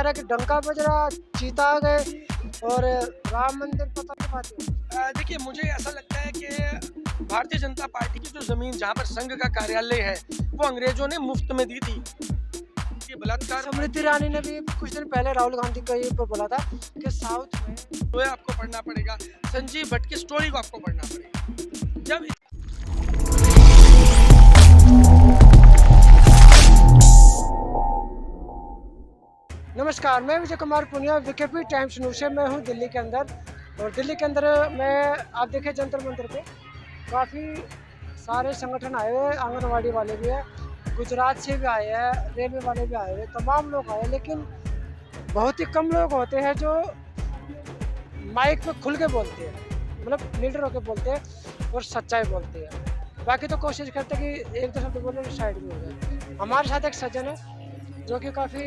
रहा है कि डंका बज रहा, चीता आ गए और राम मंदिर पता नहीं बात। देखिए, मुझे ऐसा लगता है कि भारतीय जनता पार्टी की जो ज़मीन जहाँ पर संघ का कार्यालय है वो अंग्रेजों ने मुफ्त में दी थी। ये बलात्कार स्मृति ईरानी ने भी कुछ दिन पहले राहुल गांधी को ये बोला था कि साउथ में जो है आपको पढ़ना पड़ेगा, संजीव भट्ट की स्टोरी को आपको पढ़ना पड़ेगा। जब नमस्कार, मैं Vijay Kumar Punia, VKP times news से मैं हूँ दिल्ली के अंदर। और दिल्ली के अंदर मैं आप देखें जंतर मंतर पे काफ़ी सारे संगठन आए हुए हैं, आंगनवाड़ी वाले भी हैं, गुजरात से भी आए हैं, रेलवे वाले भी आए हुए हैं, तमाम लोग आए हैं। लेकिन बहुत ही कम लोग होते हैं जो माइक पे खुल के बोलते हैं, मतलब लीडर होकर बोलते हैं और सच्चाई बोलते हैं। बाकी तो कोशिश करते हैं कि एक दो शब्द बोले साइड में हो जाए। हमारे साथ एक सज्जन है जो कि काफ़ी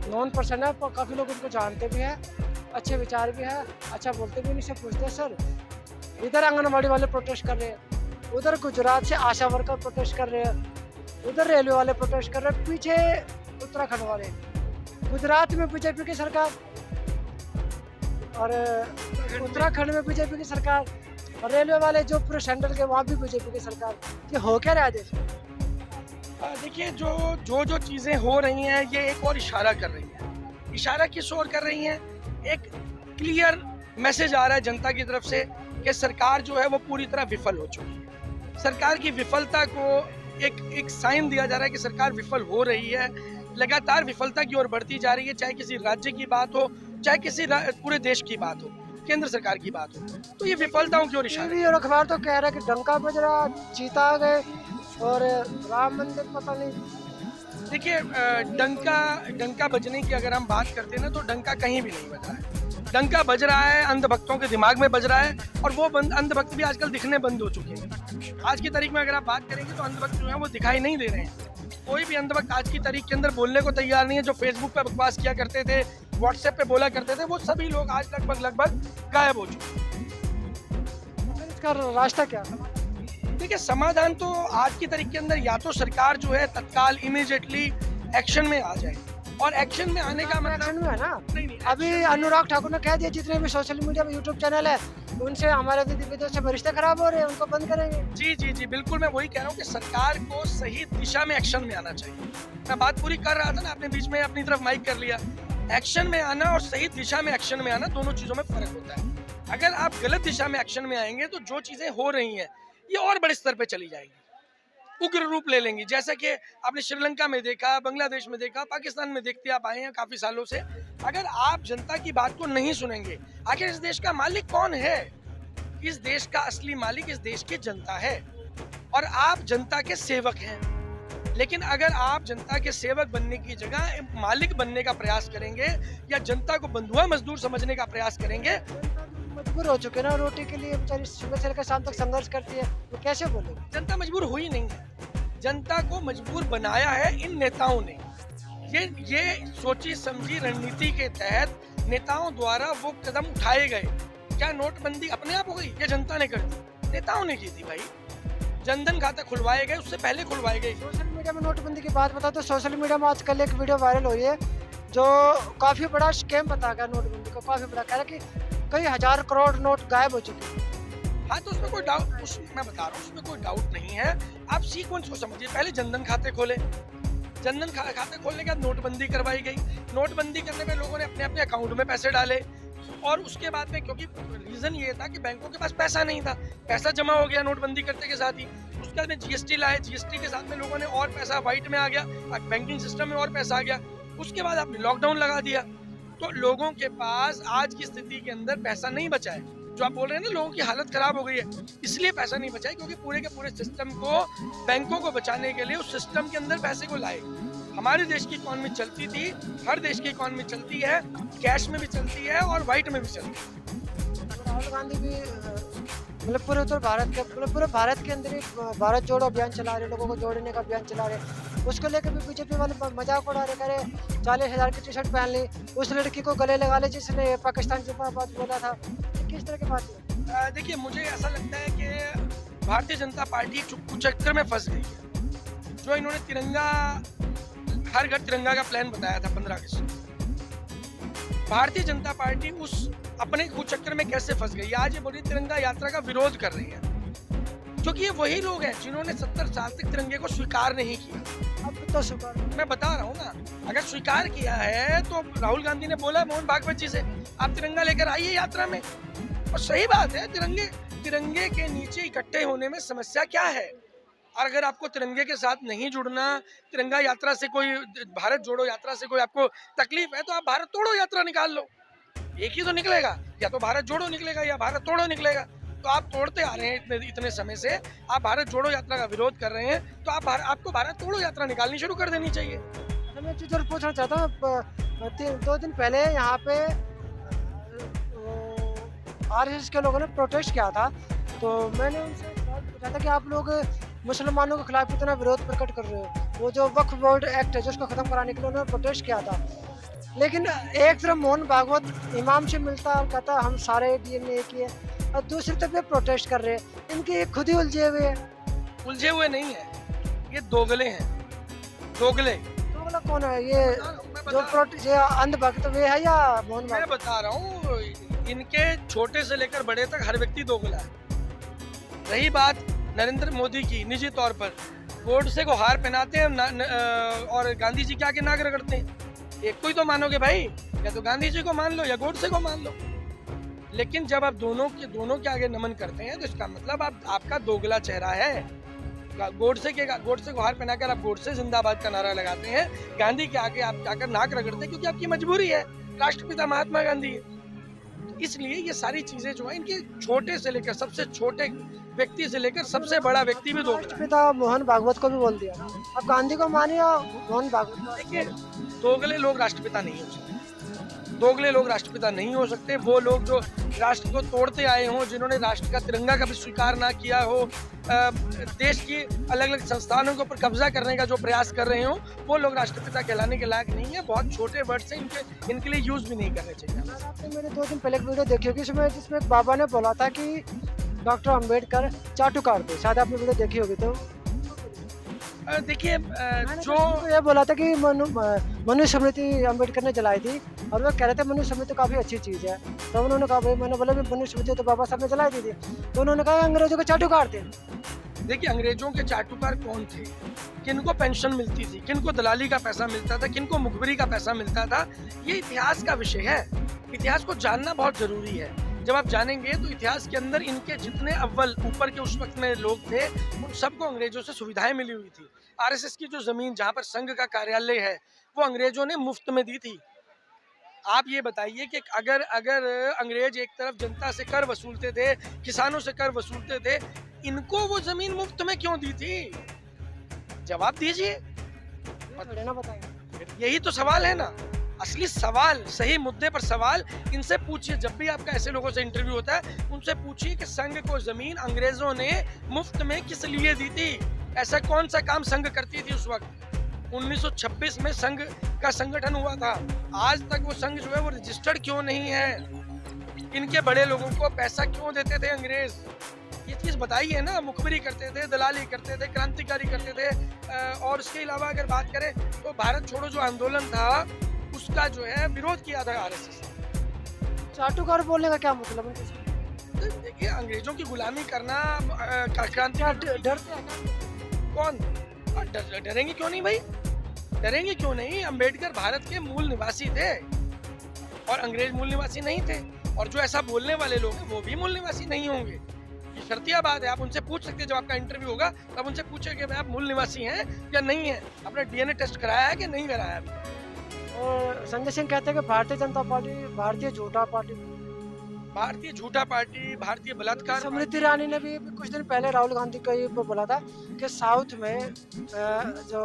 नॉन पर्सन है, काफ़ी लोग उनको जानते भी हैं, अच्छे विचार भी है, अच्छा बोलते भी। उनसे पूछते हैं सर, इधर आंगनवाड़ी वाले प्रोटेस्ट कर रहे हैं, उधर गुजरात से आशा वर्कर प्रोटेस्ट कर रहे हैं, उधर रेलवे वाले प्रोटेस्ट कर रहे हैं, पीछे उत्तराखंड वाले, गुजरात में बीजेपी की सरकार और उत्तराखंड में बीजेपी की सरकार, और रेलवे वाले जो पूरे सेंट्रल के वहाँ भी बीजेपी की सरकार। ये हो क्या रहा है देश? देखिए, जो चीज़ें हो रही हैं ये एक और इशारा कर रही हैं। इशारा किस ओर कर रही हैं? एक क्लियर मैसेज आ रहा है जनता की तरफ से कि सरकार जो है वो पूरी तरह विफल हो चुकी है। सरकार की विफलता को एक साइन दिया जा रहा है कि सरकार विफल हो रही है, लगातार विफलता की ओर बढ़ती जा रही है, चाहे किसी राज्य की बात हो, चाहे किसी पूरे देश की बात हो, केंद्र सरकार की बात हो, तो ये विफलताओं की ओर इशारा है। और अखबार तो कह रहा है कि डंका बज रहा, चीता आ गए और राम मंदिर पता नहीं। देखिए, डंका बजने की अगर हम बात करते हैं ना, तो डंका कहीं भी नहीं बज रहा है। डंका बज रहा है अंधभक्तों के दिमाग में बज रहा है, और वो अंधभक्त भी आजकल दिखने बंद हो चुके हैं। आज की तारीख में अगर आप बात करेंगे तो अंधभक्त जो है वो दिखाई नहीं दे रहे हैं। कोई भी अंधभक्त आज की तारीख के अंदर बोलने को तैयार नहीं है। जो फेसबुक पे बकवास किया करते थे, व्हाट्सएप पे बोला करते थे, वो सभी लोग आज लगभग गायब हो चुके हैं। इसका रास्ता क्या? देखिए, समाधान तो आज की तारीख के अंदर या तो सरकार जो है तत्काल इमीडिएटली एक्शन में आ जाए, और एक्शन में आने का मतलब एक्शन में है ना। नहीं, अभी अनुराग ठाकुर ने कह दिया जितने भी सोशल मीडिया पे यूट्यूब चैनल है उनसे हमारे विदेश से रिश्ते खराब हो रहे हैं, उनको बंद करेंगे। जी बिल्कुल, मैं वही कह रहा हूँ कि सरकार को सही दिशा में एक्शन में आना चाहिए। मैं बात पूरी कर रहा था ना, आपने बीच में अपनी तरफ माइक कर लिया। एक्शन में आना और सही दिशा में एक्शन में आना, दोनों चीजों में फर्क होता है। अगर आप गलत दिशा में एक्शन में आएंगे तो जो चीजें हो रही हैं ये और बड़े स्तर पे चली जाएंगी, उग्र रूप ले लेंगी। जैसे कि आपने श्रीलंका में देखा, बांग्लादेश में देखा, पाकिस्तान में देखते आप आए हैं काफी सालों से। अगर आप जनता की बात को नहीं सुनेंगे, आखिर इस देश का मालिक कौन है? इस देश का असली मालिक इस देश की जनता है, और आप जनता के सेवक हैं। लेकिन अगर आप जनता के सेवक बनने की जगह मालिक बनने का प्रयास करेंगे, या जनता को बंधुआ मजदूर समझने का प्रयास करेंगे, मजबूर हो चुके ना, रोटी के लिए बेचारी सुबह से लेकर शाम तक संघर्ष करती है, वो कैसे बोलेगी? जनता मजबूर हुई नहीं है। जनता को मजबूर बनाया है इन नेताओं ने। ये सोची समझी रणनीति के तहत नेताओं द्वारा वो कदम उठाए गए। क्या नोटबंदी अपने आप हो गई? ये जनता ने कर दी, नेताओं ने की थी भाई। जनधन खाता खुलवाए गए, उससे पहले खुलवाए गए। सोशल मीडिया में नोटबंदी की बात बताओ तो सोशल मीडिया में आजकल एक वीडियो वायरल हुई है जो काफी बड़ा स्कैम बता गया नोटबंदी को। काफी बड़ा कह रहा कि कई हजार करोड़ नोट गायब हो चुके हैं। हाँ, तो उसमें कोई डाउट, मैं बता रहा हूँ, उसमें कोई डाउट नहीं है। आप सीक्वेंस को समझिए। पहले जनधन खाते खोले, जनधन खाते खोलने के बाद नोटबंदी करवाई गई। नोटबंदी करने में लोगों ने अपने अपने अकाउंट में पैसे डाले, और उसके बाद में क्योंकि रीजन ये था कि बैंकों के पास पैसा नहीं था, पैसा जमा हो गया नोटबंदी करते के साथ ही। उसके बाद में जीएसटी लाए, जीएसटी के साथ में लोगों ने और पैसा वाइट में आ गया, बैंकिंग सिस्टम में और पैसा आ गया। उसके बाद आपने लॉकडाउन लगा दिया, तो लोगों के पास आज की स्थिति के अंदर पैसा नहीं बचा है। जो आप बोल रहे हैं ना, लोगों की हालत खराब हो गई है, इसलिए पैसा नहीं बचा है क्योंकि पूरे के पूरे सिस्टम को, बैंकों को बचाने के लिए उस सिस्टम के अंदर पैसे को लाए। हमारे देश की इकॉनमी चलती थी, हर देश की इकॉनमी चलती है, कैश में भी चलती है और वाइट में भी चलती है। राहुल गांधी भी मतलब पूरे उत्तर भारत के, पूरे भारत के अंदर एक भारत जोड़ो अभियान चला रहे, लोगों को जोड़ने का अभियान चला रहे। उसको लेकर भी बीजेपी वाले मजाक उड़ा रहे, करे 40,000 की टी शर्ट पहन ली, उस लड़की को गले लगा ले जिसने पाकिस्तान के बात बोला था। किस तरह की बात है? देखिए, मुझे ऐसा लगता है कि भारतीय जनता पार्टी कुचक्कर में फंस गई है। जो इन्होंने तिरंगा हर घर तिरंगा का प्लान बताया था 15 अगस्त। भारतीय जनता पार्टी उस अपने कुचक्कर में कैसे फंस गई, आज ये बोली तिरंगा यात्रा का विरोध कर रही है, क्योंकि ये वही लोग हैं जिन्होंने 70 साल तक तिरंगे को स्वीकार नहीं किया। अब तो स्वीकार, मैं बता रहा हूँ ना, अगर स्वीकार किया है तो राहुल गांधी ने बोला मोहन भागवत जी से, आप तिरंगा लेकर आइए यात्रा में। और सही बात है, तिरंगे के नीचे इकट्ठे होने में समस्या क्या है? और अगर आपको तिरंगे के साथ नहीं जुड़ना, तिरंगा यात्रा से कोई, भारत जोड़ो यात्रा से कोई आपको तकलीफ है, तो आप भारत तोड़ो यात्रा निकाल लो, एक ही तो निकलेगा, या तो भारत जोड़ो निकलेगा या भारत तोड़ो निकलेगा। तो आप तोड़ते आ रहे हैं इतने समय से, आप भारत जोड़ो यात्रा का विरोध कर रहे हैं, तो आपको भारत तोड़ो यात्रा निकालनी शुरू कर देनी चाहिए। मैं एक चीज़ और पूछना चाहता हूँ, 2 दिन पहले यहाँ पे आरएसएस के लोगों ने प्रोटेस्ट किया था, तो मैंने उनसे सवाल पूछा था कि आप लोग मुसलमानों के खिलाफ इतना विरोध प्रकट कर रहे हो, वो जो वक्फ बोर्ड एक्ट है जिसको ख़त्म कराने के लिए उन्होंने प्रोटेस्ट किया था, लेकिन एक तरफ मोहन भागवत इमाम से मिलता और कहता हम सारे डीएनए किए, और दूसरी तरफ ये प्रोटेस्ट कर रहे हैं, इनके खुद ही उलझे हुए हैं। उलझे हुए नहीं है, ये दोगले हैं, दोगले। दोगला कौन है ये जो प्रोटेस्ट, ये अंधभक्त वे है या मोहन मैं भागवत? बता रहा हूँ, इनके छोटे से लेकर बड़े तक हर व्यक्ति दोगला है। रही बात नरेंद्र मोदी की, निजी तौर पर गोडसे को हार पहनाते हैं और गांधी जी के आगे नाक रगड़ते हैं, एक को ही तो मानोगे भाई, या तो गांधी जी को मान लो या गोडसे को मान लो। लेकिन जब आप दोनों के आगे नमन करते हैं तो इसका मतलब आपका दोगला चेहरा है। गोडसे को हार पहनाकर आप गोडसे जिंदाबाद का नारा लगाते हैं, गांधी के आगे आप जाकर नाक रगड़ते हैं, क्योंकि आपकी मजबूरी है, राष्ट्रपिता महात्मा गांधी है। इसलिए ये सारी चीजें जो है, इनके छोटे से लेकर सबसे छोटे व्यक्ति से लेकर सबसे बड़ा व्यक्ति भी दोगला है। राष्ट्रपिता मोहन भागवत को भी बोल दिया, अब गांधी को मानिए मोहन भागवत। देखिए, दोगले लोग राष्ट्रपिता नहीं हो सकते, दोगले लोग राष्ट्रपिता नहीं हो सकते। वो लोग जो राष्ट्र को तोड़ते आए हों, जिन्होंने राष्ट्र का तिरंगा कभी स्वीकार ना किया हो, देश की अलग अलग संस्थानों के ऊपर कब्जा करने का जो प्रयास कर रहे हो, वो लोग राष्ट्रपिता कहलाने के लायक नहीं है। बहुत छोटे वर्ड से इनके लिए यूज भी नहीं करने चाहिए। आपने मेरे 2 दिन पहले एक वीडियो देखी होगी, जिसमें एक बाबा ने बोला था कि डॉक्टर अंबेडकर चाटुकार थे, शायद आपने वीडियो देखी होगी। तो देखिए, जो ये बोला था कि मनुष्य स्मृति अंबेडकर ने जलाई थी, और वो कह रहे थे मनुष्य स्मृति काफ़ी अच्छी चीज़ है, तो उन्होंने कहा भाई, मैंने बोला भी मनुष्य स्मृति तो बाबा साहब ने जलाई दी थी, तो उन्होंने कहा अंग्रेजों के चाटुकार थे। देखिए, अंग्रेजों के चाटुकार कौन थे? किनको पेंशन मिलती थी, किनको दलाली का पैसा मिलता था, किनको मुखबिरी का पैसा मिलता था, ये इतिहास का विषय है। इतिहास को जानना बहुत जरूरी है। जब आप जानेंगे तो इतिहास के अंदर इनके जितने अव्वल ऊपर के उस वक्त में लोग थे, उन सबको अंग्रेजों से सुविधाएं मिली हुई थी। आरएसएस की जो जमीन जहाँ पर संघ का कार्यालय है, वो अंग्रेजों ने मुफ्त में दी थी। आप ये बताइए कि अगर अंग्रेज एक तरफ जनता से कर वसूलते थे, किसानों से कर वसूलते थे, इनको वो जमीन मुफ्त में क्यों दी थी? जवाब दीजिए। यही तो सवाल है ना, असली सवाल, सही मुद्दे पर सवाल इनसे पूछिए। जब भी आपका ऐसे लोगों से इंटरव्यू होता है, उनसे पूछिए कि संघ को जमीन अंग्रेजों ने मुफ्त में किस लिए दी थी? ऐसा कौन सा काम संघ करती थी उस वक्त? 1926 में संघ का संगठन हुआ था, आज तक वो संघ जो है वो रजिस्टर्ड क्यों नहीं है? इनके बड़े लोगों को पैसा क्यों देते थे अंग्रेज? ये चीज बताइए ना। मुखबिरी करते थे, दलाली करते थे, क्रांतिकारी करते थे। और इसके अलावा अगर बात करें तो भारत छोड़ो जो आंदोलन था, उसका जो है विरोध किया था आरएसएस। चाटुकार बोलने का क्या मतलब है? देखिए, अंग्रेजों की गुलामी करना, क्रांति डरते हैं कौन? डरेंगे क्यों नहीं भाई, डरेंगे क्यों नहीं? अंबेडकर भारत के मूल निवासी थे और अंग्रेज मूल निवासी नहीं थे, और जो ऐसा बोलने वाले लोग हैं वो भी मूल निवासी नहीं होंगे। ये शर्तिया बात है, आप उनसे पूछ सकते हैं। जब आपका इंटरव्यू होगा तब उनसे पूछे कि आप मूल निवासी हैं या नहीं है, आपने डीएनए टेस्ट कराया है कि नहीं कराया अभी। और संजय सिंह कहते हैं कि भारतीय जनता पार्टी भारतीय झूठा पार्टी, भारतीय झूठा पार्टी, भारतीय बलात्कार। स्मृति ईरानी ने भी कुछ दिन पहले राहुल गांधी को ये बोला था कि साउथ में जो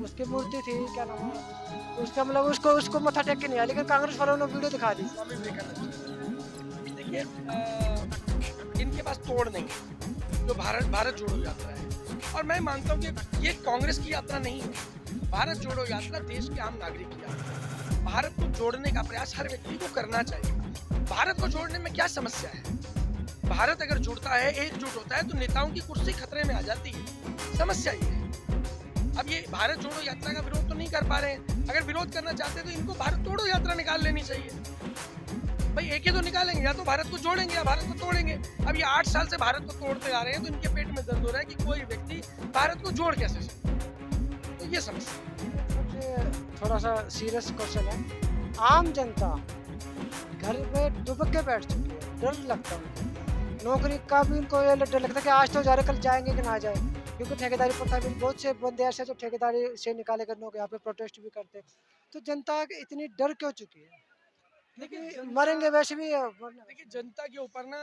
उसकी मूर्ति थी, क्या नाम है उसका, मतलब उसको मत्था टेक के नहीं आया, लेकिन कांग्रेस वालों ने वीडियो दिखा दी। स्वामी विवेकानंद। देखिए, इनके पास तोड़ नहीं है जो भारत जोड़ो यात्रा है, और मैं मानता हूँ कि ये कांग्रेस की यात्रा नहीं है। भारत जोड़ो यात्रा देश के आम नागरिक की यात्रा। भारत को जोड़ने का प्रयास हर व्यक्ति को करना चाहिए। भारत को जोड़ने में क्या समस्या है? भारत अगर जुड़ता है, एकजुट होता है, तो नेताओं की कुर्सी खतरे में आ जाती है। समस्या ये है। अब ये भारत जोड़ो यात्रा का विरोध तो नहीं कर पा रहे हैं। अगर विरोध करना चाहते हैं तो इनको भारत तोड़ो यात्रा निकाल लेनी चाहिए। भाई एक ही तो निकालेंगे, या तो भारत को जोड़ेंगे या भारत को तोड़ेंगे। अब ये 8 साल से भारत को तोड़ते आ रहे हैं, तो इनके पेट में दर्द हो रहा है कि कोई व्यक्ति भारत को जोड़ कैसे सकता। तो ये समस्या सबसे थोड़ा सा सीरियस क्वेश्चन है। आम जनता घर में दुबक के बैठ चुकी है, डर लगता है नौकरी का भी। उनको ये डर लगता है कि आज तो जा रहे, कल जाएंगे कि ना जाए, क्योंकि ठेकेदारी प्रथा में बहुत से बंदे ऐसे जो ठेकेदारी से निकाले कर लोग यहाँ पे प्रोटेस्ट भी करते हैं। तो जनता इतनी डर क्यों चुकी है? क्योंकि मरेंगे वैसे भी देखिए जनता के ऊपर ना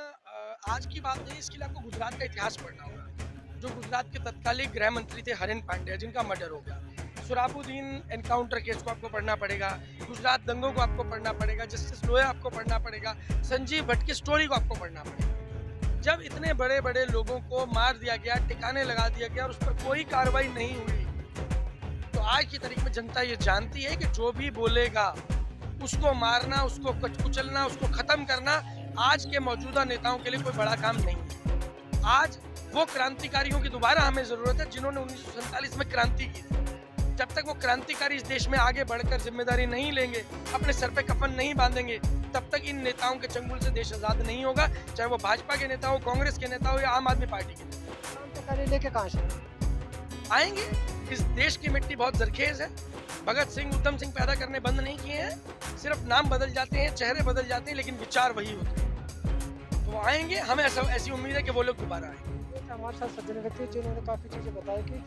आज की बात नहीं, इसके लिए आपको गुजरात का इतिहास पढ़ना होगा। जो गुजरात के तत्कालीन गृह मंत्री थे हरेन पांड्या, जिनका मर्डर हो गया। सुराबुद्दीन एनकाउंटर केस को आपको पढ़ना पड़ेगा, गुजरात दंगों को आपको पढ़ना पड़ेगा, जस्टिस लोया आपको पढ़ना पड़ेगा, संजीव भट्ट की स्टोरी को आपको पढ़ना पड़ेगा। जब इतने बड़े बड़े लोगों को मार दिया गया, टिकाने लगा दिया गया और उस पर कोई कार्रवाई नहीं हुई, तो आज की तारीख में जनता ये जानती है कि जो भी बोलेगा उसको मारना, उसको कुचलना, उसको खत्म करना आज के मौजूदा नेताओं के लिए कोई बड़ा काम नहीं है। आज वो क्रांतिकारियों की दोबारा हमें जरूरत है जिन्होंने 1947 में क्रांति की थी। जब तक वो क्रांतिकारी इस देश में आगे बढ़कर जिम्मेदारी नहीं लेंगे, अपने सर पे कफन नहीं बांधेंगे, तब तक इन नेताओं के चंगुल से देश आजाद नहीं होगा, चाहे वो भाजपा के नेता हो, कांग्रेस के नेता हो या आम आदमी पार्टी के नेता। क्रांतिकारी लेके कहाँ से आएंगे? इस देश की मिट्टी बहुत जरखेज है। भगत सिंह, उधम सिंह पैदा करने बंद नहीं किए हैं, सिर्फ नाम बदल जाते हैं, चेहरे बदल जाते हैं, लेकिन विचार वही होते हैं। तो वो आएंगे, हमें ऐसी उम्मीद है कि वो लोग दोबारा आएंगे। हमारे साथ सज्जन व्यक्ति जिन्होंने काफ़ी चीज़ें बताई कि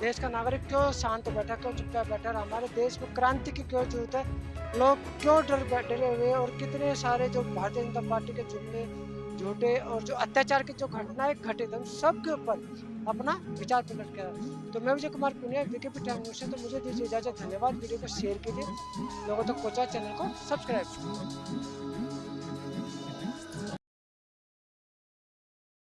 देश का नागरिक क्यों शांत बैठा, क्यों चुपचाप बैठा, और हमारे देश में क्रांति की क्यों जरूरत है, लोग क्यों डरे हुए, और कितने सारे जो भारतीय जनता पार्टी के जुमले झूठे और जो अत्याचार की जो घटनाएं घटित उन सब के ऊपर अपना विचार प्रकट किया। तो मैं Vijay Kumar Punia, VKP time news से। तो मुझे दीजिए इजाज़त, धन्यवाद। वीडियो को शेयर कीजिए, लोगों तक पहुँचाए, चैनल को सब्सक्राइब कीजिए।